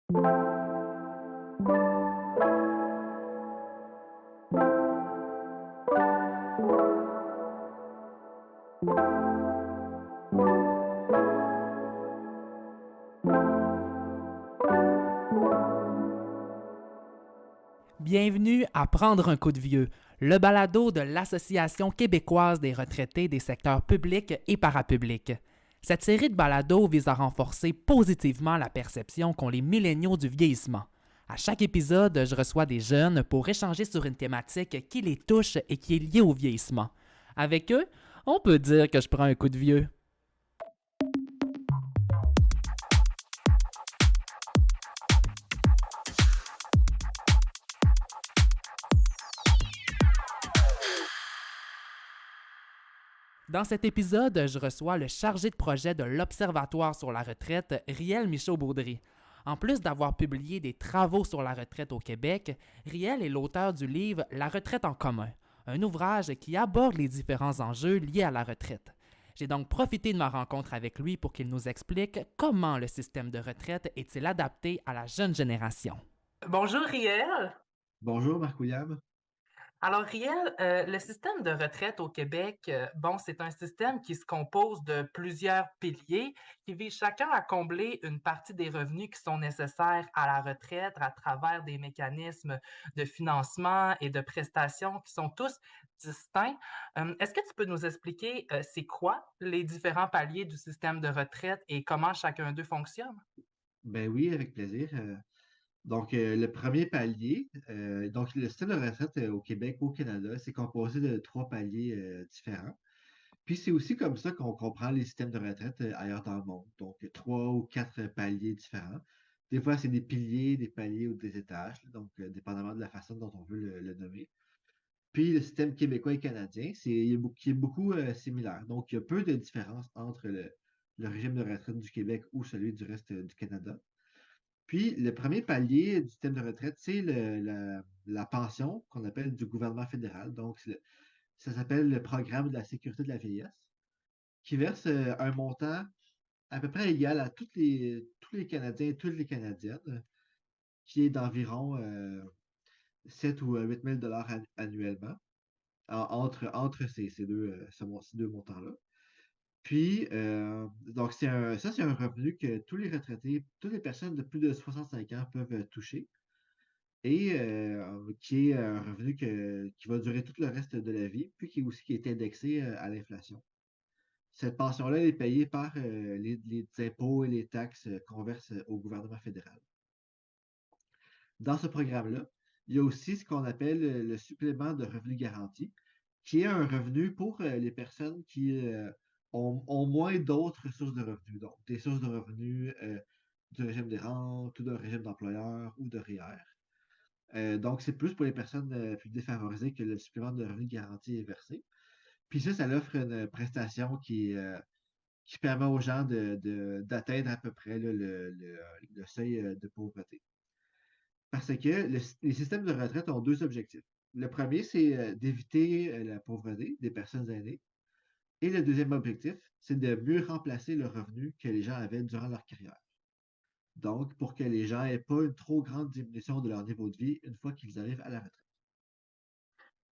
Bienvenue à Prendre un coup de vieux, le balado de l'Association québécoise des retraités des secteurs publics et parapublics. Cette série de balados vise à renforcer positivement la perception qu'ont les milléniaux du vieillissement. À chaque épisode, je reçois des jeunes pour échanger sur une thématique qui les touche et qui est liée au vieillissement. Avec eux, on peut dire que je prends un coup de vieux. Dans cet épisode, je reçois le chargé de projet de l'Observatoire sur la retraite, Riel Michaud-Baudry. En plus d'avoir publié des travaux sur la retraite au Québec, Riel est l'auteur du livre La retraite en commun, un ouvrage qui aborde les différents enjeux liés à la retraite. J'ai donc profité de ma rencontre avec lui pour qu'il nous explique comment le système de retraite est-il adapté à la jeune génération. Bonjour Riel. Bonjour, Marc-William. Alors, Riel, le système de retraite au Québec, c'est un système qui se compose de plusieurs piliers qui visent chacun à combler une partie des revenus qui sont nécessaires à la retraite à travers des mécanismes de financement et de prestations qui sont tous distincts. Est-ce que tu peux nous expliquer, c'est quoi les différents paliers du système de retraite et comment chacun d'eux fonctionne? Ben oui, avec plaisir. Le premier palier, donc le système de retraite au Québec, au Canada, c'est composé de trois paliers différents. Puis c'est aussi comme ça qu'on comprend les systèmes de retraite ailleurs dans le monde. Donc, trois ou quatre paliers différents. Des fois, c'est des piliers, des paliers ou des étages, là, donc dépendamment de la façon dont on veut le nommer. Puis le système québécois et canadien, qui est beaucoup similaire. Donc, il y a peu de différence entre le régime de retraite du Québec ou celui du reste du Canada. Puis, le premier palier du système de retraite, c'est la pension qu'on appelle du gouvernement fédéral. Donc, ça s'appelle le programme de la sécurité de la vieillesse, qui verse un montant à peu près égal à tous les Canadiens et toutes les Canadiennes, qui est d'environ 7 ou 8 000 annuellement, entre ces deux montants-là. Puis, donc, c'est un revenu que tous les retraités, toutes les personnes de plus de 65 ans peuvent toucher et qui est un revenu qui va durer tout le reste de la vie, puis qui est indexé à l'inflation. Cette pension-là est payée par les impôts et les taxes qu'on verse au gouvernement fédéral. Dans ce programme-là, il y a aussi ce qu'on appelle le supplément de revenu garanti, qui est un revenu pour les personnes qui ont moins d'autres sources de revenus, donc des sources de revenus du régime des rentes ou d'un régime d'employeur ou de REER. Donc, c'est plus pour les personnes plus défavorisées que le supplément de revenu garanti est versé. Puis ça offre une prestation qui permet aux gens d'atteindre à peu près là, le seuil de pauvreté. Parce que les systèmes de retraite ont deux objectifs. Le premier, c'est d'éviter la pauvreté des personnes aînées. Et le deuxième objectif, c'est de mieux remplacer le revenu que les gens avaient durant leur carrière. Donc, pour que les gens n'aient pas une trop grande diminution de leur niveau de vie une fois qu'ils arrivent à la retraite.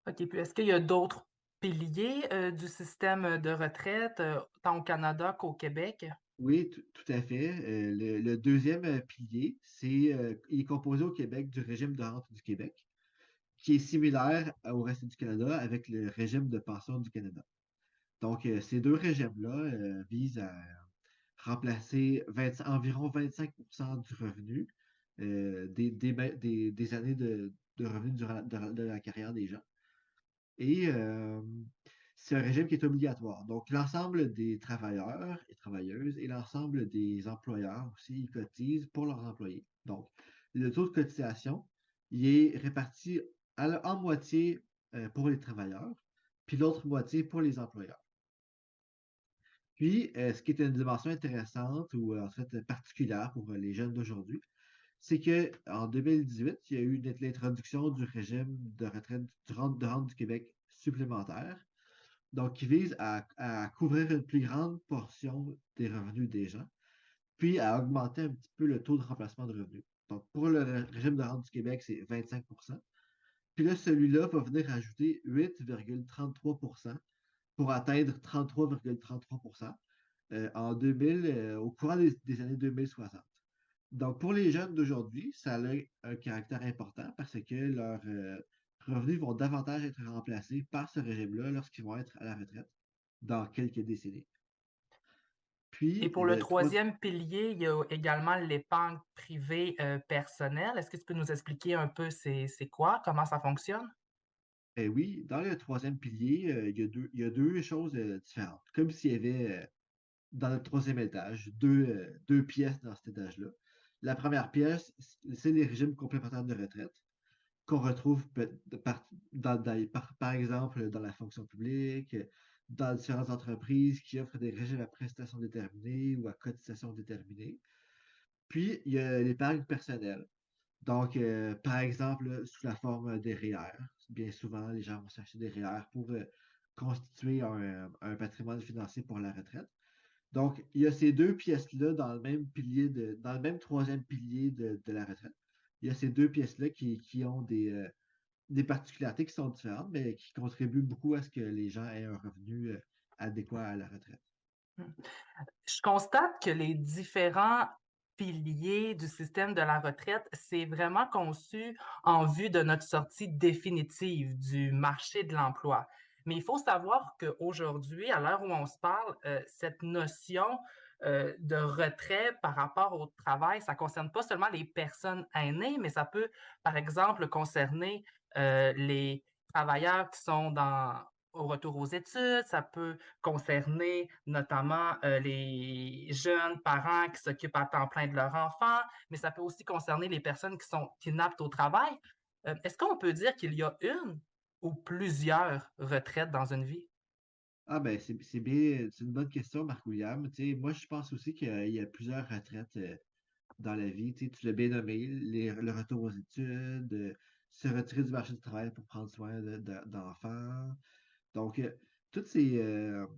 OK, puis est-ce qu'il y a d'autres piliers, du système de retraite, tant au Canada qu'au Québec? Oui, tout à fait. Le deuxième pilier, il est composé au Québec du régime de rente du Québec, qui est similaire au reste du Canada avec le régime de pension du Canada. Donc, ces deux régimes-là visent à remplacer environ 25% du revenu des années de revenus durant de la carrière des gens. Et c'est un régime qui est obligatoire. Donc, l'ensemble des travailleurs et travailleuses et l'ensemble des employeurs aussi, ils cotisent pour leurs employés. Donc, le taux de cotisation, il est réparti en moitié pour les travailleurs, puis l'autre moitié pour les employeurs. Puis, ce qui est une dimension intéressante ou en fait particulière pour les jeunes d'aujourd'hui, c'est qu'en 2018, il y a eu l'introduction du régime de retraite de rente du Québec supplémentaire, donc qui vise à couvrir une plus grande portion des revenus des gens. puis à augmenter un petit peu le taux de remplacement de revenus. Donc, pour le régime de rente du Québec, c'est 25. Puis là, celui-là va venir ajouter 8,33 pour atteindre 33,33 en 2000, au courant des années 2060. Donc, pour les jeunes d'aujourd'hui, ça a un caractère important parce que leurs revenus vont davantage être remplacés par ce régime-là lorsqu'ils vont être à la retraite dans quelques décennies. Et Puis, pour le le troisième pilier, il y a également l'épargne privée personnelle. Est-ce que tu peux nous expliquer un peu c'est quoi, comment ça fonctionne? oui, dans le troisième pilier, il y a deux choses différentes. Comme s'il y avait dans le troisième étage deux pièces dans cet étage-là. La première pièce, c'est les régimes complémentaires de retraite qu'on retrouve par exemple dans la fonction publique, dans différentes entreprises qui offrent des régimes à prestations déterminées ou à cotisations déterminées. Puis, il y a l'épargne personnelle. Donc, par exemple, là, sous la forme des REER. Bien souvent, les gens vont s'acheter des REER pour constituer un patrimoine financier pour la retraite. Donc, il y a ces deux pièces-là dans le même pilier dans le même troisième pilier de la retraite. Il y a ces deux pièces-là qui ont des particularités qui sont différentes, mais qui contribuent beaucoup à ce que les gens aient un revenu adéquat à la retraite. Je constate que les différents piliers du système de la retraite, c'est vraiment conçu en vue de notre sortie définitive du marché de l'emploi. Mais il faut savoir qu'aujourd'hui, à l'heure où on se parle, cette notion de retrait par rapport au travail, ça concerne pas seulement les personnes aînées, mais ça peut, par exemple, concerner les travailleurs qui sont au retour aux études, ça peut concerner notamment les jeunes parents qui s'occupent à temps plein de leurs enfants, mais ça peut aussi concerner les personnes qui sont inaptes au travail. Est-ce qu'on peut dire qu'il y a une ou plusieurs retraites dans une vie? Ah ben c'est bien, c'est une bonne question, Marc-William. Tu sais, moi, je pense aussi qu'il y a plusieurs retraites dans la vie. Tu l'as bien nommé, le retour aux études, se retirer du marché du travail pour prendre soin d'enfants. Donc, toutes ces.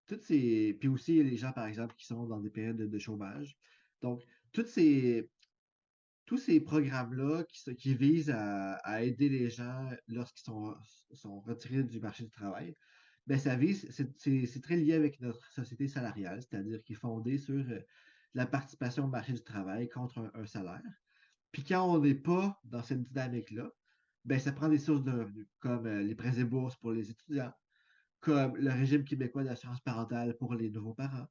Puis aussi, les gens, par exemple, qui sont dans des périodes de chômage. Donc, toutes ces, tous ces programmes-là qui visent à aider les gens lorsqu'ils sont retirés du marché du travail, ben ça vise, c'est très lié avec notre société salariale, c'est-à-dire qui est fondée sur la participation au marché du travail contre un salaire. Puis quand on n'est pas dans cette dynamique-là, ben ça prend des sources de revenus, comme les prêts et bourses pour les étudiants, comme le régime québécois d'assurance parentale pour les nouveaux parents,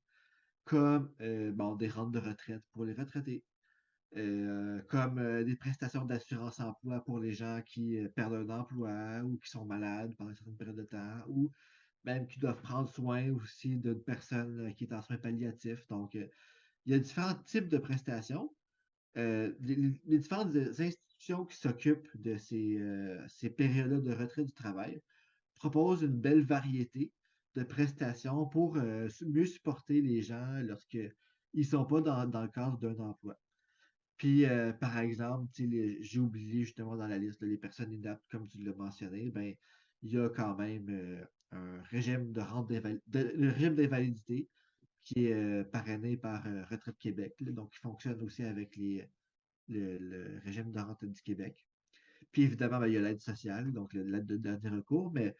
comme bon, des rentes de retraite pour les retraités, comme des prestations d'assurance emploi pour les gens qui perdent un emploi ou qui sont malades pendant une certaine période de temps, ou même qui doivent prendre soin aussi d'une personne qui est en soins palliatifs. Donc, il y a différents types de prestations. Les différentes institutions qui s'occupent de ces périodes de retrait du travail proposent une belle variété de prestations pour mieux supporter les gens lorsqu'ils ne sont pas dans le cadre d'un emploi. Puis, par exemple, j'ai oublié justement dans la liste les personnes inaptes, comme tu l'as mentionné, ben, il y a quand même un régime le régime d'invalidité qui est parrainé par Retraite Québec, là, donc qui fonctionne aussi avec le régime de rente du Québec. Puis évidemment, ben, il y a l'aide sociale, donc l'aide de dernier recours, mais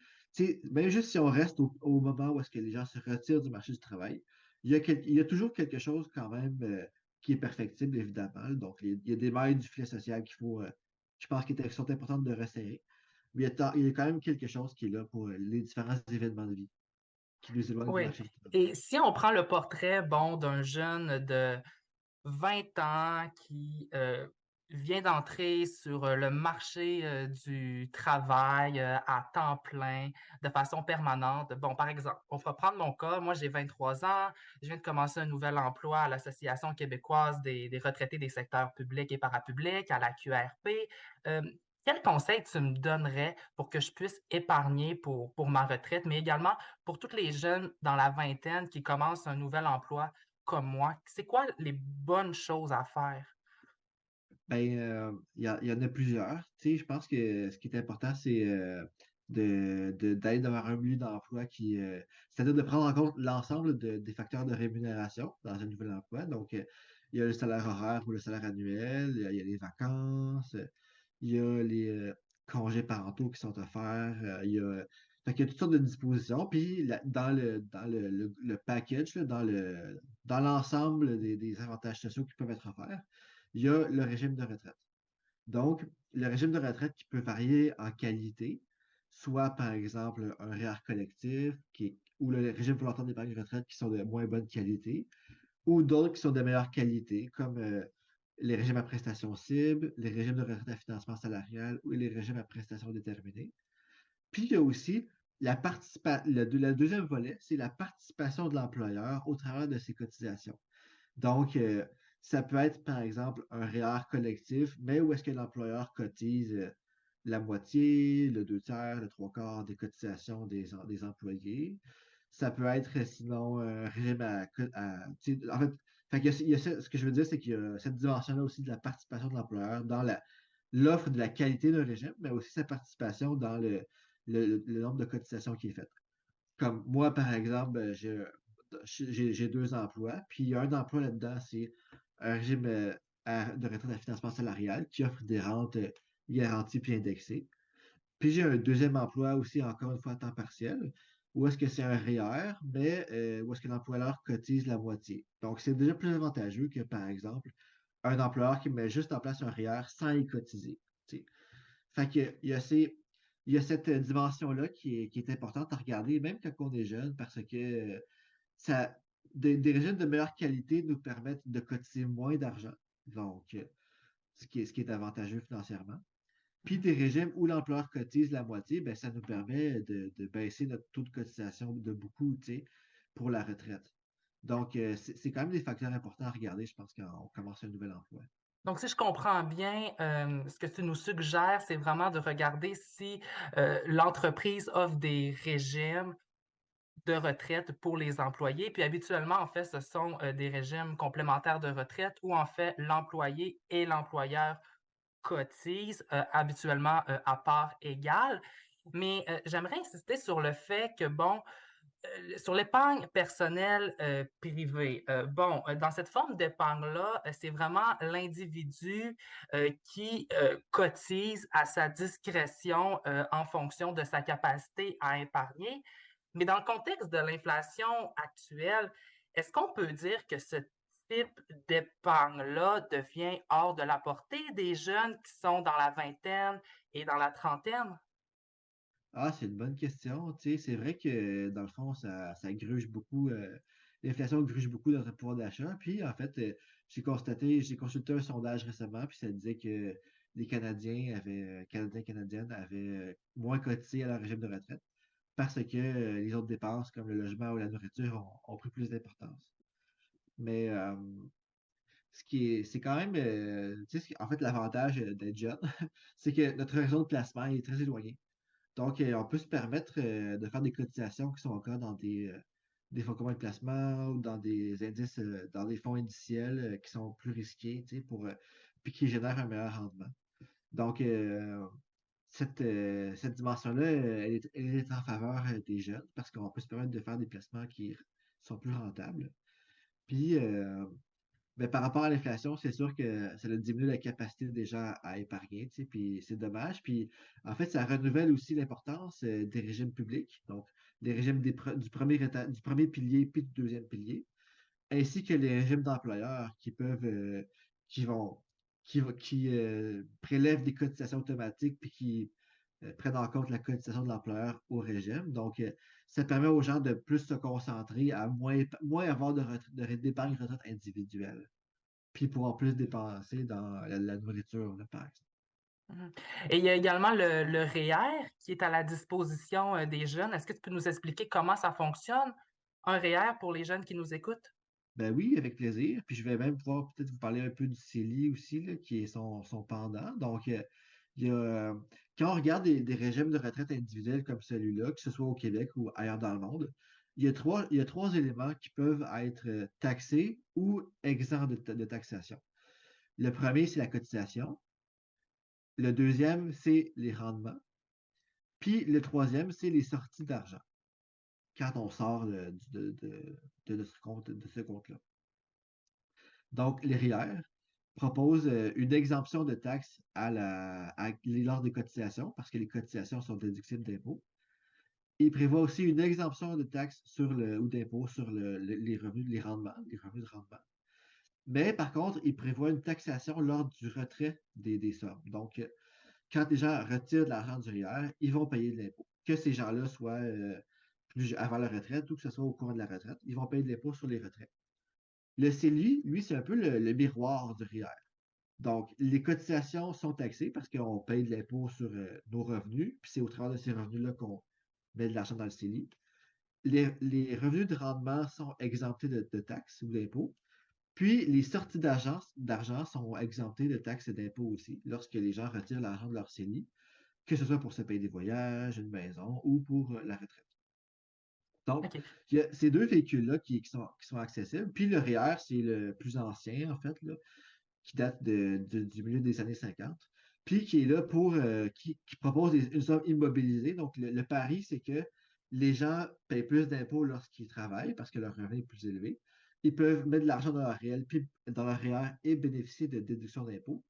même juste si on reste au moment où est-ce que les gens se retirent du marché du travail, il y a toujours quelque chose quand même qui est perfectible, évidemment. Donc, il y a des mailles du filet social qu'il faut, je pense, qui sont importantes de resserrer. Mais il y a quand même quelque chose qui est là pour les différents événements de vie qui nous éloignent du Oui. marché du travail. Et si on prend le portrait, bon, d'un jeune de 20 ans qui vient d'entrer sur le marché du travail à temps plein, de façon permanente. Bon, par exemple, on va prendre mon cas. Moi, j'ai 23 ans. Je viens de commencer un nouvel emploi à l'Association québécoise des retraités des secteurs publics et parapublics, à la QRP. Euh, quel conseil tu me donnerais pour que je puisse épargner pour ma retraite, mais également pour tous les jeunes dans la vingtaine qui commencent un nouvel emploi comme moi, c'est quoi les bonnes choses à faire? Ben, il y en a plusieurs. Tu sais, je pense que ce qui est important, c'est d'être dans un milieu d'emploi c'est-à-dire de prendre en compte l'ensemble des facteurs de rémunération dans un nouvel emploi. Donc, Il y a le salaire horaire ou le salaire annuel, il y a les vacances, il y a les congés parentaux qui sont offerts, fait qu'il y a toutes sortes de dispositions. Puis dans le package, là, dans l'ensemble des avantages sociaux qui peuvent être offerts, il y a le régime de retraite. Donc, le régime de retraite qui peut varier en qualité, soit par exemple un REER collectif ou le régime volontaire d'épargne retraite qui sont de moins bonne qualité, ou d'autres qui sont de meilleure qualité, comme les régimes à prestations cibles, les régimes de retraite à financement salarial ou les régimes à prestations déterminées. Puis il y a aussi le deuxième volet, c'est la participation de l'employeur au travers de ses cotisations. Donc, ça peut être, par exemple, un REER collectif, mais où est-ce que l'employeur cotise la moitié, le deux tiers, le trois quarts des cotisations des employés. Ça peut être sinon un régime en fait, ce que je veux dire, c'est qu'il y a cette dimension-là aussi de la participation de l'employeur dans l'offre de la qualité d'un régime, mais aussi sa participation dans le nombre de cotisations qui est fait. Comme moi, par exemple, j'ai deux emplois, puis il y a un emploi là-dedans, c'est un régime de retraite à financement salarial qui offre des rentes garanties puis indexées. Puis j'ai un deuxième emploi aussi, encore une fois, à temps partiel, où est-ce que c'est un REER, mais où est-ce que l'employeur cotise la moitié. Donc, c'est déjà plus avantageux que, par exemple, un employeur qui met juste en place un REER sans y cotiser. Tu sais. Fait que, il y a cette dimension-là qui est importante à regarder, même quand on est jeune, parce que ça, des régimes de meilleure qualité nous permettent de cotiser moins d'argent, donc ce qui est avantageux financièrement. Puis des régimes où l'employeur cotise la moitié, ben, ça nous permet de baisser notre taux de cotisation de beaucoup, tu sais, pour la retraite. Donc, c'est quand même des facteurs importants à regarder, je pense, quand on commence un nouvel emploi. Donc, si je comprends bien, ce que tu nous suggères, c'est vraiment de regarder si l'entreprise offre des régimes de retraite pour les employés. Puis habituellement, en fait, ce sont des régimes complémentaires de retraite où, en fait, l'employé et l'employeur cotisent habituellement à part égale. Mais j'aimerais insister sur le fait que, bon, sur l'épargne personnelle privée, bon, dans cette forme d'épargne-là, c'est vraiment l'individu qui cotise à sa discrétion en fonction de sa capacité à épargner. Mais dans le contexte de l'inflation actuelle, est-ce qu'on peut dire que ce type d'épargne-là devient hors de la portée des jeunes qui sont dans la vingtaine et dans la trentaine? Ah, c'est une bonne question. Tu sais, c'est vrai que dans le fond, ça gruge beaucoup, l'inflation gruge beaucoup notre pouvoir d'achat. Puis en fait, j'ai consulté un sondage récemment, puis ça disait que les Canadiens, Canadiennes avaient moins cotisé à leur régime de retraite parce que les autres dépenses comme le logement ou la nourriture ont pris plus d'importance. Mais c'est quand même, tu sais, en fait, l'avantage d'être jeune, c'est que notre réseau de placement est très éloigné. Donc, on peut se permettre de faire des cotisations qui sont encore dans des fonds communs de placement ou dans des indices, dans des fonds indiciels qui sont plus risqués, tu sais, puis qui génèrent un meilleur rendement. Donc, cette dimension-là, elle est en faveur des jeunes parce qu'on peut se permettre de faire des placements qui sont plus rentables. Puis, mais par rapport à l'inflation, c'est sûr que ça a diminué la capacité des gens à épargner, tu sais, puis c'est dommage. Puis en fait, ça renouvelle aussi l'importance des régimes publics, donc les régimes du premier pilier puis du deuxième pilier, ainsi que les régimes d'employeurs qui peuvent, qui vont, qui prélèvent des cotisations automatiques puis qui prennent en compte la cotisation de l'employeur au régime. Donc, ça permet aux gens de plus se concentrer à moins avoir d'épargne retraite individuelle puis pour en plus dépenser dans la nourriture, là, par exemple. Mhm. Et il y a également le REER qui est à la disposition des jeunes. Est-ce que tu peux nous expliquer comment ça fonctionne, un REER pour les jeunes qui nous écoutent? Ben oui, avec plaisir. Puis je vais même pouvoir peut-être vous parler un peu du CELI aussi, là, qui est son pendant. Donc, il y a, quand on regarde des régimes de retraite individuels comme celui-là, que ce soit au Québec ou ailleurs dans le monde, il y a trois éléments qui peuvent être taxés ou exempts de taxation. Le premier, c'est la cotisation. Le deuxième, c'est les rendements. Puis le troisième, c'est les sorties d'argent, quand on sort de ce compte-là. Donc, les REER proposent une exemption de taxes lors des cotisations, parce que les cotisations sont déductibles d'impôts. Il prévoit aussi une exemption de taxes ou d'impôts sur les revenus, les revenus de rendement. Mais par contre, il prévoit une taxation lors du retrait des sommes. Donc, quand les gens retirent de l'argent du REER, ils vont payer de l'impôt. Que ces gens-là soient plus avant la retraite ou que ce soit au cours de la retraite, ils vont payer de l'impôt sur les retraits. Le CELI, lui, c'est un peu le miroir du REER. Donc, les cotisations sont taxées parce qu'on paye de l'impôt sur nos revenus, puis c'est au travers de ces revenus-là qu'on met de l'argent dans le CELI. Les revenus de rendement sont exemptés de taxes ou d'impôts. Puis, les sorties d'argent sont exemptées de taxes et d'impôts aussi lorsque les gens retirent l'argent de leur CELI, que ce soit pour se payer des voyages, une maison ou pour la retraite. Donc, OK. il y a ces deux véhicules-là qui sont accessibles. Puis le REER, c'est le plus ancien, en fait, là, qui date du milieu des années 50, puis qui est là qui propose une somme immobilisée. Donc, le pari, c'est que les gens payent plus d'impôts lorsqu'ils travaillent parce que leur revenu est plus élevé. Ils peuvent mettre de l'argent dans leur REER et bénéficier de déductions d'impôts.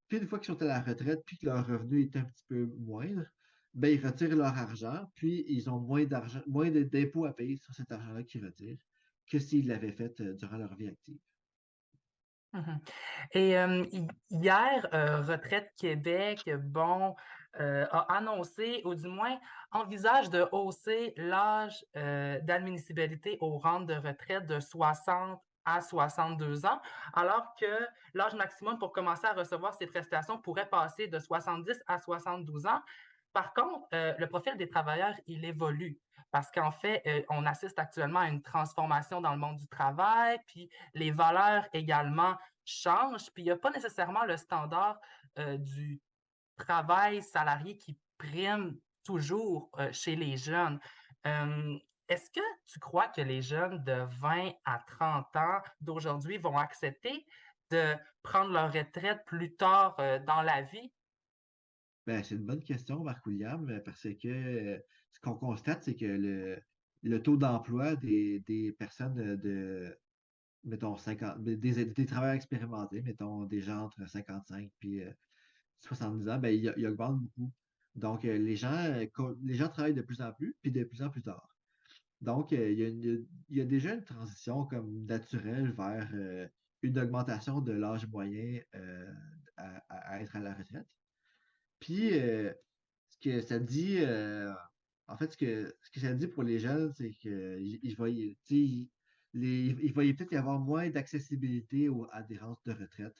Puis, une fois qu'ils sont à la retraite, puis que leur revenu est un petit peu moindre, ben, ils retirent leur argent, puis ils ont moins d'impôts à payer sur cet argent-là qu'ils retirent que s'ils l'avaient fait durant leur vie active. Mhm. Et hier, Retraite Québec, a annoncé, ou du moins envisage de hausser l'âge d'admissibilité aux rentes de retraite de 60 à 62 ans, alors que l'âge maximum pour commencer à recevoir ces prestations pourrait passer de 70 à 72 ans. Par contre, le profil des travailleurs, il évolue parce qu'en fait, on assiste actuellement à une transformation dans le monde du travail, puis les valeurs également changent, puis il n'y a pas nécessairement le standard du travail salarié qui prime toujours chez les jeunes. Est-ce que tu crois que les jeunes de 20 à 30 ans d'aujourd'hui vont accepter de prendre leur retraite plus tard dans la vie? Ben, c'est une bonne question, Marc-William, parce que ce qu'on constate, c'est que le taux d'emploi des personnes mettons, 50, des travailleurs expérimentés, mettons, des gens entre 55 et 70 ans, ben, il augmente beaucoup. Donc, les gens travaillent de plus en plus, puis de plus en plus tard. Donc, il y a déjà une transition comme naturelle vers une augmentation de l'âge moyen à être à la retraite. Puis, ce que ça dit, en fait, ce que ça dit pour les jeunes, c'est qu'il va, tu sais, il va peut-être y avoir moins d'accessibilité à des rentes de retraite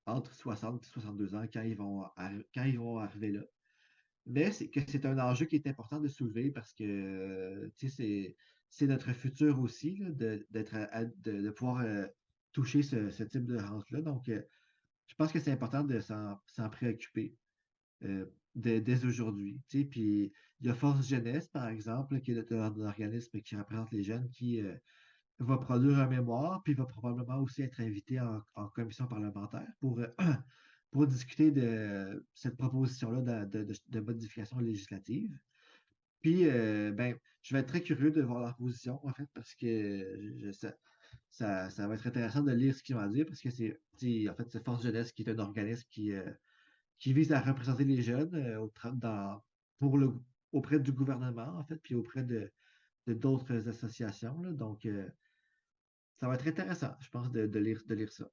entre 60 et 62 ans quand ils vont arriver là. Mais c'est un enjeu qui est important de soulever parce que tu sais, c'est notre futur aussi là, de pouvoir toucher ce type de rente-là. Donc, je pense que c'est important de s'en préoccuper dès aujourd'hui. Tu sais, puis il y a Force Jeunesse, par exemple, qui est un organisme qui représente les jeunes, qui va produire un mémoire, puis va probablement aussi être invité en commission parlementaire pour discuter de cette proposition-là de modification législative. Puis, ben, je vais être très curieux de voir leur position, en fait, parce que ça va être intéressant de lire ce qu'ils vont dire, parce que en fait, c'est Force Jeunesse qui est un organisme qui vise à représenter les jeunes pour auprès du gouvernement, en fait, puis auprès de d'autres associations, là. Donc, ça va être intéressant, je pense, de lire ça.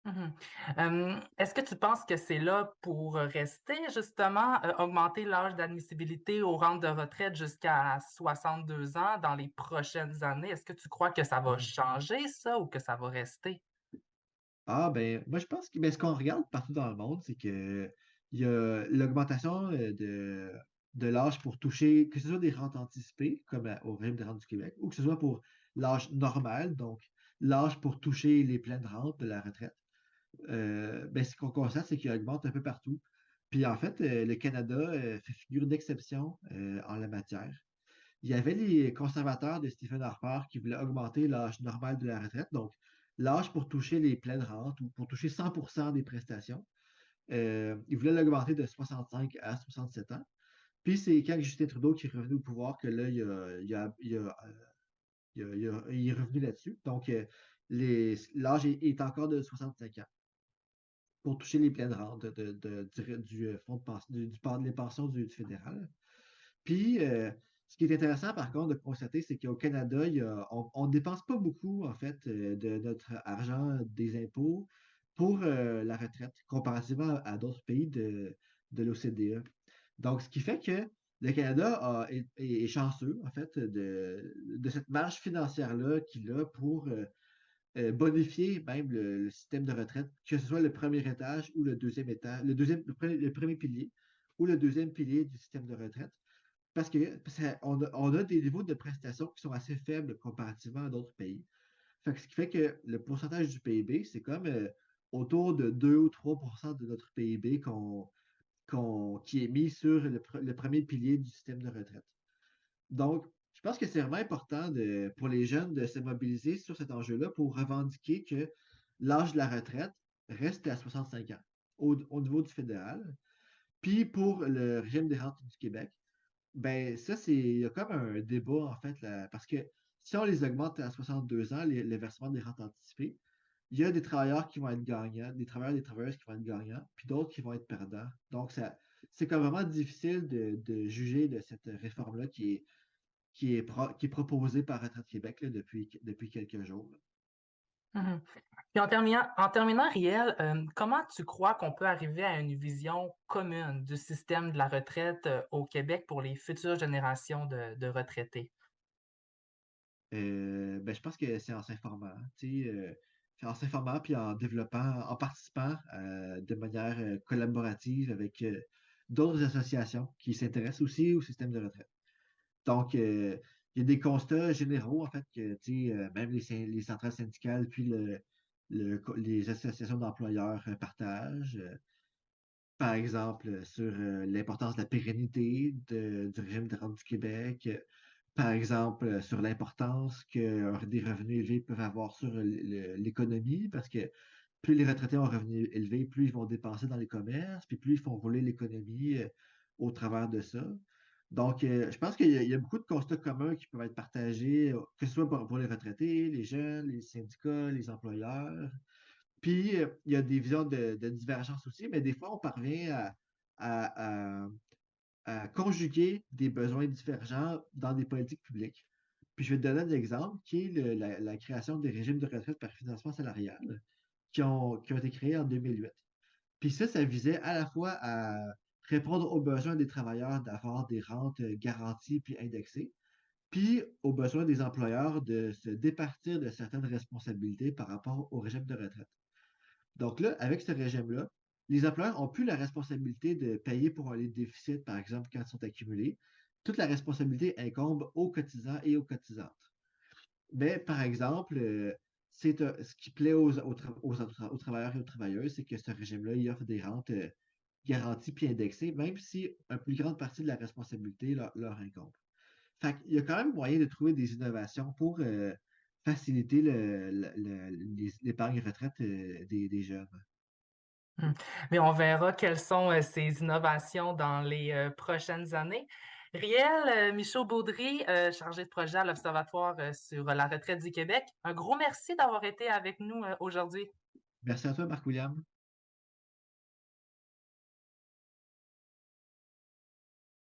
Mhm. Est-ce que tu penses que c'est là pour rester, justement, augmenter l'âge d'admissibilité aux rentes de retraite jusqu'à 62 ans dans les prochaines années? Est-ce que tu crois que ça va Mhm. changer, ça, ou que ça va rester? Ah, ben, moi, je pense que ben, ce qu'on regarde partout dans le monde, c'est que il y a l'augmentation de l'âge pour toucher, que ce soit des rentes anticipées, comme au régime des rentes du Québec, ou que ce soit pour l'âge normal, donc l'âge pour toucher les pleines rentes de la retraite. Ben, ce qu'on constate, c'est qu'il augmente un peu partout. Puis en fait, le Canada fait figure d'exception en la matière. Il y avait les conservateurs de Stephen Harper qui voulaient augmenter l'âge normal de la retraite, donc l'âge pour toucher les pleines rentes ou pour toucher 100% des prestations. Ils voulaient l'augmenter de 65 à 67 ans. Puis c'est quand Justin Trudeau qui est revenu au pouvoir que là, il est revenu là-dessus. Donc, l'âge est encore de 65 ans pour toucher les pleines rentes du fonds de pension, des pensions du fédéral. Puis, ce qui est intéressant, par contre, de constater, c'est qu'au Canada, on ne dépense pas beaucoup, en fait, de notre argent des impôts pour la retraite, comparativement à d'autres pays de l'OCDE. Donc, ce qui fait que le Canada est chanceux, en fait, de cette marge financière-là qu'il a pour bonifier même le système de retraite, que ce soit le premier étage ou le deuxième étage, le premier pilier ou le deuxième pilier du système de retraite. Parce qu'on a des niveaux de prestations qui sont assez faibles comparativement à d'autres pays. Ce qui fait que le pourcentage du PIB, c'est comme autour de 2 ou 3% de notre PIB qui est mis sur le premier pilier du système de retraite. Donc, je pense que c'est vraiment important pour les jeunes de se mobiliser sur cet enjeu-là pour revendiquer que l'âge de la retraite reste à 65 ans au niveau du fédéral. Puis pour le régime des rentes du Québec, ben ça, il y a comme un débat, en fait, là, parce que si on les augmente à 62 ans, le versement des rentes anticipées, il y a des travailleurs qui vont être gagnants, des travailleurs et des travailleuses qui vont être gagnants, puis d'autres qui vont être perdants. Donc, c'est comme vraiment difficile de juger de cette réforme-là qui est proposée par Retraite Québec là, depuis quelques jours. Mhm. Puis en terminant, Riel, comment tu crois qu'on peut arriver à une vision commune du système de la retraite au Québec pour les futures générations de retraités? Ben, je pense que c'est en s'informant, tu sais, en s'informant puis en développant, en participant de manière collaborative avec d'autres associations qui s'intéressent aussi au système de retraite. Donc, il y a des constats généraux, en fait, que, tu sais, même les centrales syndicales puis les associations d'employeurs partagent. Par exemple, sur l'importance de la pérennité du régime de rente du Québec, par exemple, sur l'importance que des revenus élevés peuvent avoir sur l'économie, parce que plus les retraités ont un revenu élevé, plus ils vont dépenser dans les commerces, puis plus ils font rouler l'économie au travers de ça. Donc, je pense qu'il y a beaucoup de constats communs qui peuvent être partagés, que ce soit pour les retraités, les jeunes, les syndicats, les employeurs. Puis, il y a des visions de divergence aussi, mais des fois, on parvient à, à- à conjuguer des besoins divergents dans des politiques publiques. Puis, je vais te donner un exemple qui est la création des régimes de retraite par financement salarial qui ont été créés en 2008. Puis ça visait à la fois à répondre aux besoins des travailleurs d'avoir des rentes garanties puis indexées, puis aux besoins des employeurs de se départir de certaines responsabilités par rapport au régime de retraite. Donc là, avec ce régime-là, les employeurs n'ont plus la responsabilité de payer pour les déficits, par exemple, quand ils sont accumulés. Toute la responsabilité incombe aux cotisants et aux cotisantes. Mais par exemple, ce qui plaît aux travailleurs et aux travailleuses, c'est que ce régime-là, il offre des rentes garanties puis indexées, même si une plus grande partie de la responsabilité leur incombe. Fait qu'il y a quand même moyen de trouver des innovations pour faciliter l'épargne retraite des jeunes. Mmh. Mais on verra quelles sont, ces innovations dans les, prochaines années. Riel, Michaud-Baudry, chargé de projet à l'Observatoire, sur la retraite du Québec, un gros merci d'avoir été avec nous, aujourd'hui. Merci à toi, Marc-William.